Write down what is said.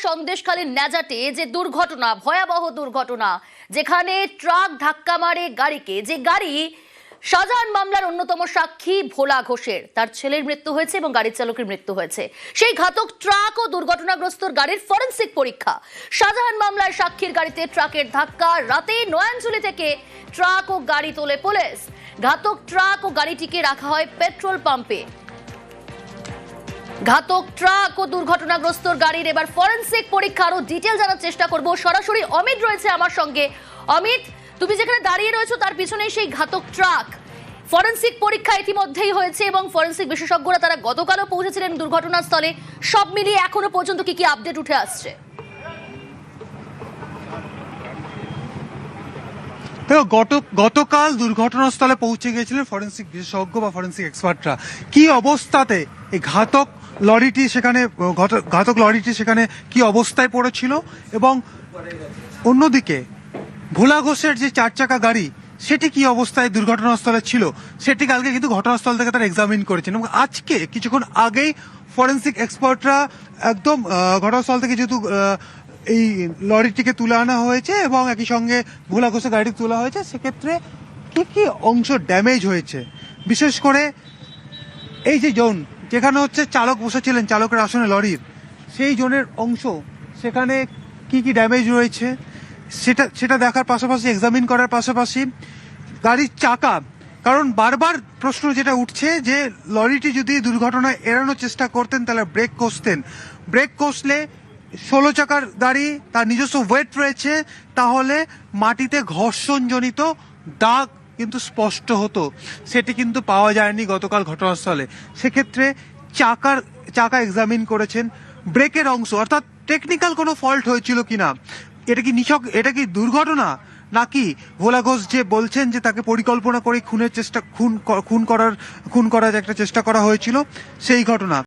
সন্দেশখালীর ন্যাজাটে যে দুর্ঘটনা, ভয়াবহ দুর্ঘটনা, যেখানে ট্রাক ধাক্কা মারে গাড়িকে, যে গাড়ি শাহজাহান মামলার অন্যতম সাক্ষী ভোলা ঘোষের, তার ছেলের মৃত্যু হয়েছে এবং গাড়ির চালকের মৃত্যু হয়েছে। সেই ঘাতক ট্রাক ও দুর্ঘটনাগ্রস্ত গাড়ির ফরেনসিক পরীক্ষা। শাহজাহান মামলার সাক্ষীর গাড়িতে ট্রাকের ধাক্কা, রাতে নয়াঞ্জলি থেকে ট্রাক ও গাড়ি তোলে পুলিশ। ঘাতক ট্রাক ও গাড়িটিকে রাখা হয় পেট্রোল পাম্পে। ঘাতক ট্রাক ও দুর্ঘটনাগ্রস্ত গাড়ির এবার ফরেনসিক পরীক্ষা। আরো ডিটেল জানার চেষ্টা করব। সরাসরি অমিত রয়েছে আমার সঙ্গে। অমিত, তুমি যেখানে দাঁড়িয়ে রয়েছো তার পিছনেই সেই ঘাতক ট্রাক। ফরেনসিক পরীক্ষা ইতিমধ্যেই হয়েছে এবং ফরেনসিক বিশেষজ্ঞরা তারা গতকালও পৌঁছেছিলেন দুর্ঘটনাস্থলে। সব মিলিয়ে এখনো পর্যন্ত কি কি আপডেট উঠে আসছে? গতকাল দুর্ঘটনাস্থলে পৌঁছে গিয়েছিলেন ফরেনসিক বিশেষজ্ঞ বা ফরেনসিক এক্সপার্টরা। কি অবস্থাতে এই ঘাতক লরিটি সেখানে কি অবস্থায় পড়েছিল, এবং অন্যদিকে ভোলা ঘোষের যে 4 চাকা গাড়ি সেটি কি অবস্থায় দুর্ঘটনাস্থলে ছিল, সেটি কালকে কিন্তু ঘটনাস্থল থেকে তারা এক্সামিন করেছেন। এবং আজকে কিছুক্ষণ আগেই ফরেনসিক এক্সপার্টরা একদম ঘটনাস্থল থেকে যেহেতু এই লরিটিকে তুলে আনা হয়েছে এবং একই সঙ্গে ভোলা ঘোষের গাড়িটি তোলা হয়েছে, সেক্ষেত্রে কি কি অংশ ড্যামেজ হয়েছে, বিশেষ করে এই যে জোন যেখানে হচ্ছে চালক বসেছিলেন চালকের আসনে লরির, সেই জোনের অংশ সেখানে কি কি ড্যামেজ রয়েছে সেটা দেখার পাশাপাশি, এক্সামিন করার পাশাপাশি গাড়ির চাকা, কারণ বারবার প্রশ্ন যেটা উঠছে যে লরিটি যদি দুর্ঘটনা এড়ানোর চেষ্টা করতেন তাহলে ব্রেক কষলে 16 চাকার গাড়ি, তার নিজস্ব ওয়েট রয়েছে, তাহলে মাটিতে ঘর্ষণজনিত দাগ কিন্তু স্পষ্ট হতো। সেটি কিন্তু পাওয়া যায়নি গতকাল ঘটনাস্থলে। সেক্ষেত্রে চাকা এক্সামিন করেছেন, ব্রেকের অংশ অর্থাৎ টেকনিক্যাল কোনো ফল্ট হয়েছিল কিনা, এটা কি দুর্ঘটনা নাকি ভোলা ঘোষ যে বলছেন যে তাকে পরিকল্পনা করে খুন করার একটা চেষ্টা করা হয়েছিল সেই ঘটনা।